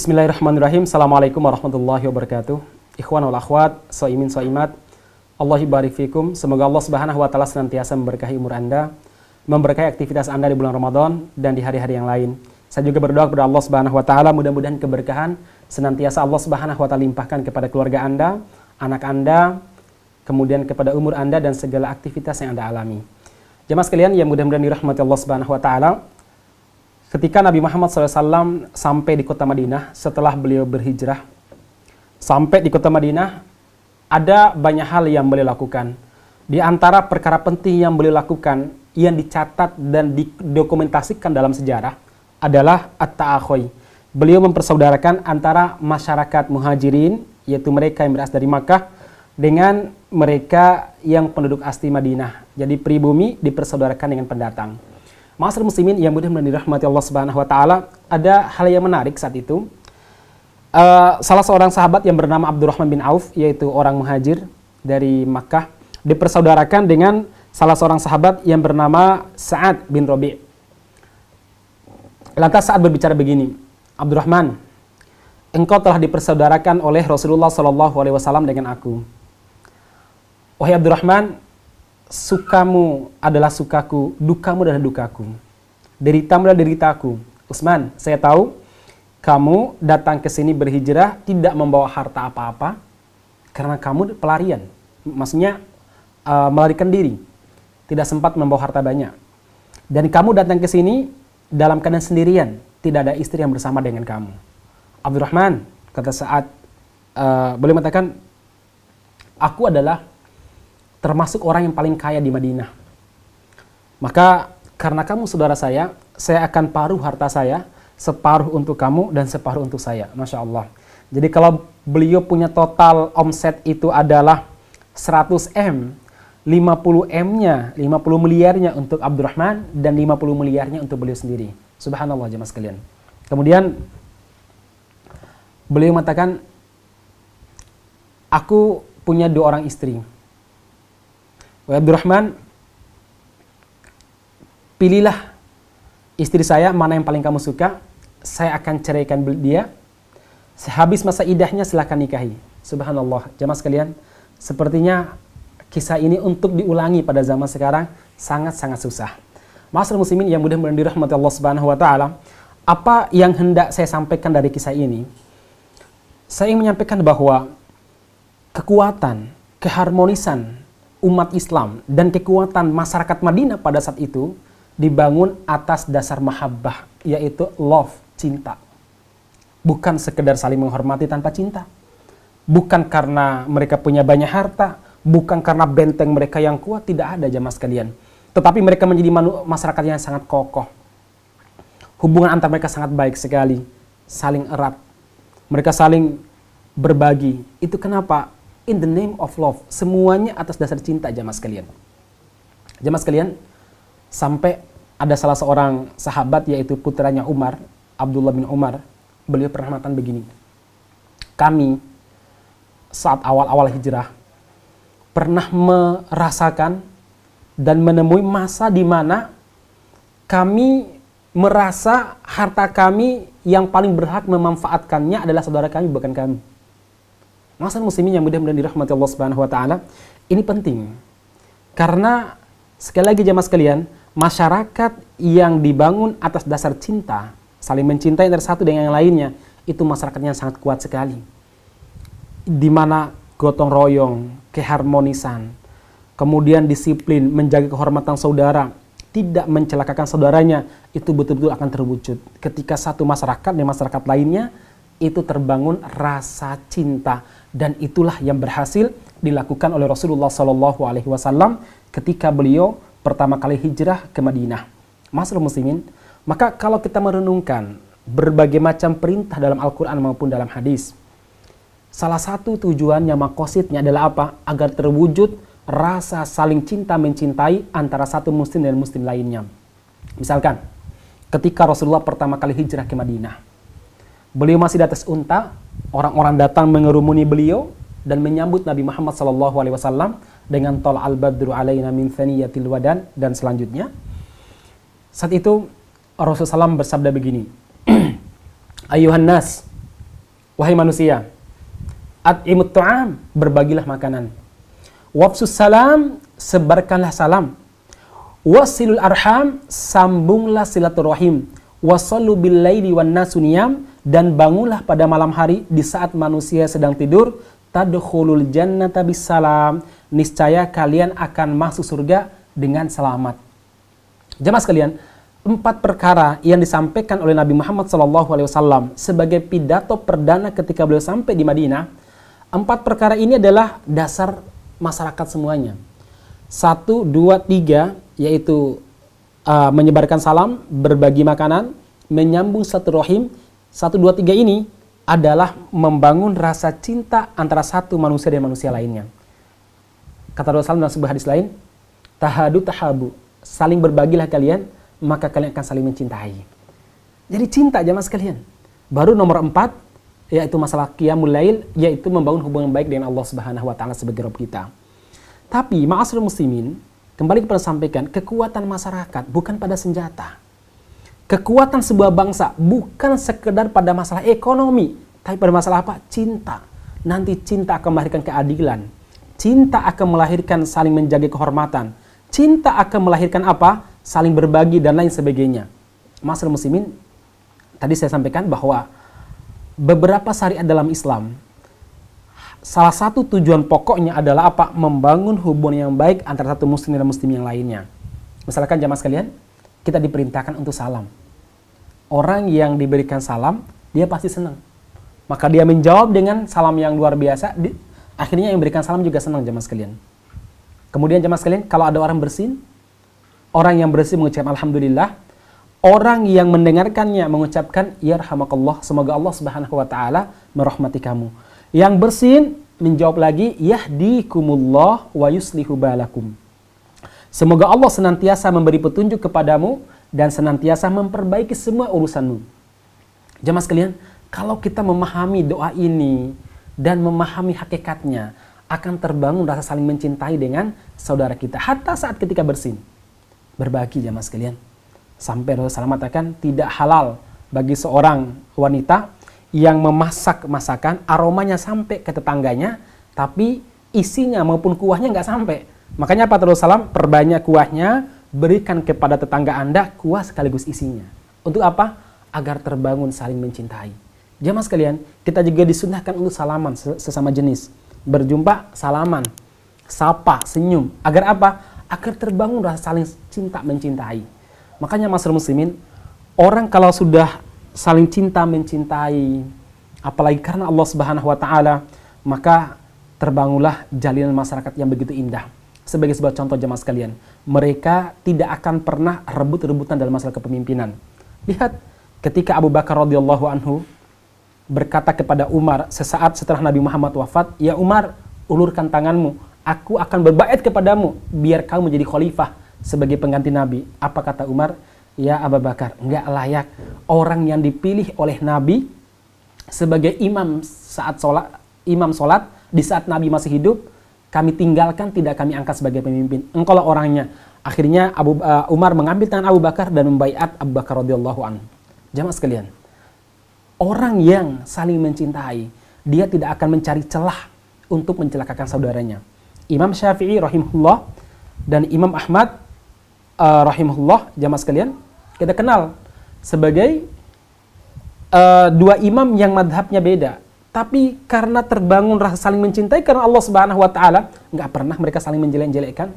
Bismillahirrahmanirrahim. Assalamualaikum warahmatullahi wabarakatuh. Ikhwan wal akhwat, shaimin shaimat, Allahi barik fikum. Semoga Allah Subhanahu wa taala senantiasa memberkahi umur Anda, memberkahi aktivitas Anda di bulan Ramadan dan di hari-hari yang lain. Saya juga berdoa kepada Allah Subhanahu wa taala mudah-mudahan keberkahan senantiasa Allah Subhanahu wa taala limpahkan kepada keluarga Anda, anak Anda, kemudian kepada umur Anda dan segala aktivitas yang Anda alami. Jemaah sekalian yang mudah-mudahan dirahmati Allah Subhanahu wa taala, ketika Nabi Muhammad SAW sampai di kota Madinah setelah beliau berhijrah, sampai di kota Madinah, ada banyak hal yang beliau lakukan. Di antara perkara penting yang beliau lakukan, yang dicatat dan didokumentasikan dalam sejarah, adalah at-ta'akhuy. Beliau mempersaudarakan antara masyarakat muhajirin, yaitu mereka yang berasal dari Makkah, dengan mereka yang penduduk asli Madinah. Jadi pribumi dipersaudarakan dengan pendatang. Ma'asyiral muslimin yang mudah-mudahan dirahmati Allah Subhanahu wa taala, ada hal yang menarik saat itu. Salah seorang sahabat yang bernama Abdurrahman bin Auf, yaitu orang muhajir dari Makkah, dipersaudarakan dengan salah seorang sahabat yang bernama Sa'ad bin Rabi'. Lantas Sa'ad berbicara begini, "Abdurrahman, engkau telah dipersaudarakan oleh Rasulullah SAW dengan aku. Wahai Abdurrahman, sukamu adalah sukaku, dukamu adalah dukaku. Deritamu adalah deritaku. Utsman, saya tahu kamu datang ke sini berhijrah tidak membawa harta apa-apa karena kamu pelarian. Maksudnya melarikan diri. Tidak sempat membawa harta banyak. Dan kamu datang ke sini dalam keadaan sendirian, tidak ada istri yang bersama dengan kamu. Abdurrahman," kata Sa'ad, boleh mengatakan, "aku adalah termasuk orang yang paling kaya di Madinah. Maka karena kamu saudara saya akan paruh harta saya, separuh untuk kamu dan separuh untuk saya." Masya Allah. Jadi kalau beliau punya total omset itu adalah 100 M, 50 M-nya, 50 miliarnya untuk Abdurrahman dan 50 miliarnya untuk beliau sendiri. Subhanallah jemaah sekalian. Kemudian beliau mengatakan, "Aku punya 2 orang istri. Wahai Abdurrahman, pilihlah istri saya mana yang paling kamu suka, saya akan ceraikan dia. Sehabis masa iddahnya silakan nikahi." Subhanallah, jemaah sekalian, sepertinya kisah ini untuk diulangi pada zaman sekarang sangat-sangat susah. Ma'asyiral muslimin yang mudah-mudahan dirahmati Allah Subhanahu wa taala, apa yang hendak saya sampaikan dari kisah ini? Saya ingin menyampaikan bahwa kekuatan, keharmonisan umat Islam dan kekuatan masyarakat Madinah pada saat itu dibangun atas dasar mahabbah, yaitu love, cinta. Bukan sekedar saling menghormati tanpa cinta. Bukan karena mereka punya banyak harta, bukan karena benteng mereka yang kuat, tidak ada jamaah sekalian. Tetapi mereka menjadi masyarakat yang sangat kokoh. Hubungan antar mereka sangat baik sekali, saling erat. Mereka saling berbagi. Itu kenapa? In the name of love, semuanya atas dasar cinta jamaah sekalian. Jamaah sekalian, sampai ada salah seorang sahabat yaitu putranya Umar, Abdullah bin Umar, beliau pernah mengatakan begini, "Kami saat awal-awal hijrah pernah merasakan dan menemui masa di mana kami merasa harta kami yang paling berhak memanfaatkannya adalah saudara kami, bukan kami." Ma'asyiral muslimin yang mudah-mudahan dirahmati Allah Subhanahu wa taala, ini penting. Karena sekali lagi jemaah sekalian, masyarakat yang dibangun atas dasar cinta, saling mencintai antara satu dengan yang lainnya, itu masyarakatnya sangat kuat sekali. Di mana gotong royong, keharmonisan, kemudian disiplin, menjaga kehormatan saudara, tidak mencelakakan saudaranya, itu betul-betul akan terwujud. Ketika satu masyarakat dan masyarakat lainnya itu terbangun rasa cinta, dan itulah yang berhasil dilakukan oleh Rasulullah SAW ketika beliau pertama kali hijrah ke Madinah. Ma'asyiral muslimin, maka kalau kita merenungkan berbagai macam perintah dalam Al-Quran maupun dalam hadis, salah satu tujuannya, makosidnya adalah apa? Agar terwujud rasa saling cinta mencintai antara satu muslim dan muslim lainnya. Misalkan, ketika Rasulullah pertama kali hijrah ke Madinah, beliau masih di atas unta, orang-orang datang mengerumuni beliau dan menyambut Nabi Muhammad SAW dengan tol al-badru alaina min thaniyatil wadan dan selanjutnya. Saat itu Rasulullah SAW bersabda begini, "Ayuhan nas, Wahai manusia, at'imut ta'am, berbagilah makanan. Wafsus salam, sebarkanlah salam. Wasilul arham, sambunglah silaturahim. Wasallu bil laili wan nasu niyam, dan bangunlah pada malam hari di saat manusia sedang tidur. Tadkhulul jannata bisalam, niscaya kalian akan masuk surga dengan selamat. Jemaah sekalian, 4 perkara yang disampaikan oleh Nabi Muhammad SAW sebagai pidato perdana ketika beliau sampai di Madinah. 4 perkara ini adalah dasar masyarakat semuanya. 1, 2, 3, yaitu menyebarkan salam, berbagi makanan, menyambung silaturahim. 1, 2, 3 ini adalah membangun rasa cinta antara satu manusia dan manusia lainnya. Kata Rasulullah dalam sebuah hadis lain, tahadu tahabu, saling berbagilah kalian, maka kalian akan saling mencintai. Jadi cinta jamaah sekalian. Baru nomor 4, yaitu masalah qiyamul lail, yaitu membangun hubungan baik dengan Allah Subhanahu wa taala sebagai Rabb kita. Tapi ma'asyiral muslimin, kembali kita sampaikan, kekuatan masyarakat bukan pada senjata. Kekuatan sebuah bangsa bukan sekedar pada masalah ekonomi, tapi pada masalah apa? Cinta. Nanti cinta akan melahirkan keadilan. Cinta akan melahirkan saling menjaga kehormatan. Cinta akan melahirkan apa? Saling berbagi dan lain sebagainya. Ma'asyiral muslimin, tadi saya sampaikan bahwa beberapa syariat dalam Islam, salah satu tujuan pokoknya adalah apa? Membangun hubungan yang baik antara satu muslim dan muslim yang lainnya. Misalkan jamaah sekalian, kita diperintahkan untuk salam. Orang yang diberikan salam, dia pasti senang. Maka dia menjawab dengan salam yang luar biasa, akhirnya yang memberikan salam juga senang jamaah sekalian. Kemudian jamaah sekalian, kalau ada orang bersin, orang yang bersin mengucapkan alhamdulillah, orang yang mendengarkannya mengucapkan yarhamakallah, semoga Allah Subhanahu wa taala merahmati kamu. Yang bersin menjawab lagi yahdikumullah wa yuslihu balakum. Semoga Allah senantiasa memberi petunjuk kepadamu dan senantiasa memperbaiki semua urusanmu. Jamaah sekalian, kalau kita memahami doa ini dan memahami hakikatnya, akan terbangun rasa saling mencintai dengan saudara kita hatta saat ketika bersin. Berbagi jamaah sekalian. Sampai Rasulullah mengatakan tidak halal bagi seorang wanita yang memasak masakan, aromanya sampai ke tetangganya, tapi isinya maupun kuahnya nggak sampai. Makanya apa Rasulullah? Perbanyak kuahnya, berikan kepada tetangga Anda kuah sekaligus isinya. Untuk apa? Agar terbangun saling mencintai. Jamaah sekalian, kita juga disunahkan untuk salaman sesama jenis. Berjumpa, salaman, sapa, senyum. Agar apa? Agar terbangun rasa saling cinta mencintai. Makanya masyarakat muslimin, orang kalau sudah saling cinta mencintai, apalagi karena Allah Subhanahu wa taala, maka terbangunlah jalinan masyarakat yang begitu indah. Sebagai sebuah contoh jemaah sekalian, mereka tidak akan pernah rebut-rebutan dalam masalah kepemimpinan. Lihat ketika Abu Bakar radhiyallahu anhu berkata kepada Umar sesaat setelah Nabi Muhammad wafat, "Ya Umar, ulurkan tanganmu, aku akan berbait kepadamu biar kamu menjadi khalifah sebagai pengganti Nabi." Apa kata Umar? "Ya Abu Bakar, enggak layak orang yang dipilih oleh Nabi sebagai imam saat sholat di saat Nabi masih hidup, kami tinggalkan, tidak kami angkat sebagai pemimpin. Engkau lah orangnya." Akhirnya Umar mengambil tangan Abu Bakar dan membaiat Abu Bakar radhiyallahu anhu. Jamaah sekalian, orang yang saling mencintai, dia tidak akan mencari celah untuk mencelakakan saudaranya. Imam Syafi'i rahimahullah dan Imam Ahmad rahimahullah, jamaah sekalian, kita kenal sebagai dua imam yang madhabnya beda. Tapi karena terbangun rasa saling mencintai karena Allah Subhanahu wa taala, nggak pernah mereka saling menjelek-jelekkan.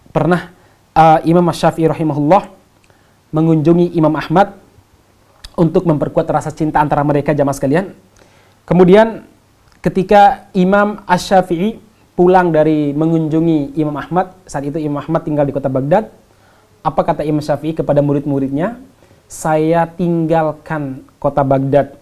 Pernah Imam Syafi'i rahimahullah mengunjungi Imam Ahmad untuk memperkuat rasa cinta antara mereka jamaah sekalian. Kemudian ketika Imam Asy-Syafi'i pulang dari mengunjungi Imam Ahmad, saat itu Imam Ahmad tinggal di kota Baghdad, apa kata Imam Syafi'i kepada murid-muridnya? "Saya tinggalkan kota Baghdad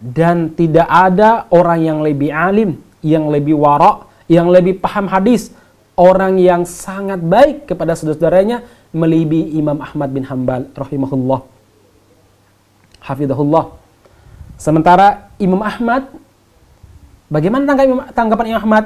dan tidak ada orang yang lebih alim, yang lebih wara', yang lebih paham hadis, orang yang sangat baik kepada saudara-saudaranya melebihi Imam Ahmad bin Hanbal rahimahullah, hafizahullah." Sementara Imam Ahmad, bagaimana tanggapan Imam Ahmad?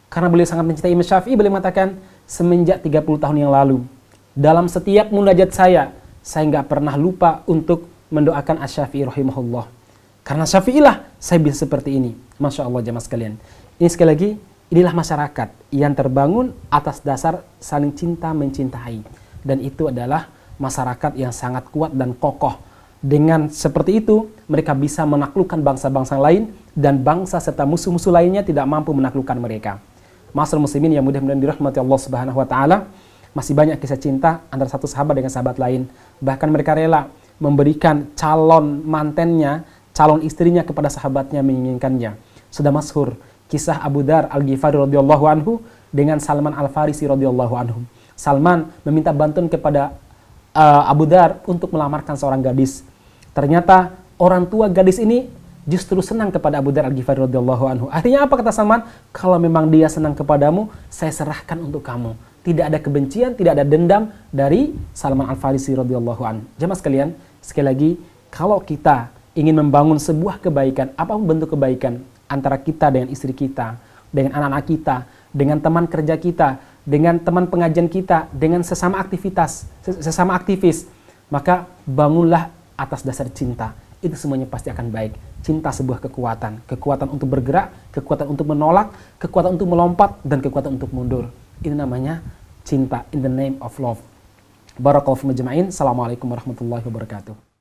Karena beliau sangat mencintai Imam Syafi'i, beliau mengatakan, "Semenjak 30 tahun yang lalu, dalam setiap munajat saya nggak pernah lupa untuk mendoakan Asy-Syafi'i rahimahullah." Karena Syafi'i lah saya bisa seperti ini. Masya Allah jemaah sekalian. Ini sekali lagi, inilah masyarakat yang terbangun atas dasar saling cinta mencintai. Dan itu adalah masyarakat yang sangat kuat dan kokoh. Dengan seperti itu, mereka bisa menaklukkan bangsa-bangsa lain dan bangsa serta musuh-musuh lainnya tidak mampu menaklukkan mereka. Ma'asyiral muslimin yang mudah-mudahan dirahmati Allah Subhanahu wa taala, masih banyak kisah cinta antara satu sahabat dengan sahabat lain. Bahkan mereka rela memberikan calon mantennya, calon istrinya kepada sahabatnya menginginkannya. Sudah masyhur kisah Abu Dar Al-Ghifari radhiyallahu anhu dengan Salman Al-Farisi radhiyallahu anhu. Salman meminta bantuan kepada Abu Dar untuk melamarkan seorang gadis. Ternyata orang tua gadis ini justru senang kepada Abu Dar Al-Ghifari radhiyallahu anhu. Akhirnya apa kata Salman? Kalau memang dia senang kepadamu, saya serahkan untuk kamu. Tidak ada kebencian, tidak ada dendam dari Salman Al-Farisi radhiyallahu anhu. Jemaah sekalian, sekali lagi, kalau kita ingin membangun sebuah kebaikan, apapun bentuk kebaikan antara kita dengan istri kita, dengan anak-anak kita, dengan teman kerja kita, dengan teman pengajian kita, dengan sesama aktivis, maka bangunlah atas dasar cinta. Itu semuanya pasti akan baik. Cinta sebuah kekuatan, kekuatan untuk bergerak, kekuatan untuk menolak, kekuatan untuk melompat, dan kekuatan untuk mundur. Ini namanya cinta, in the name of love. Barakallahu fiikum ajma'in. Assalamualaikum warahmatullahi wabarakatuh.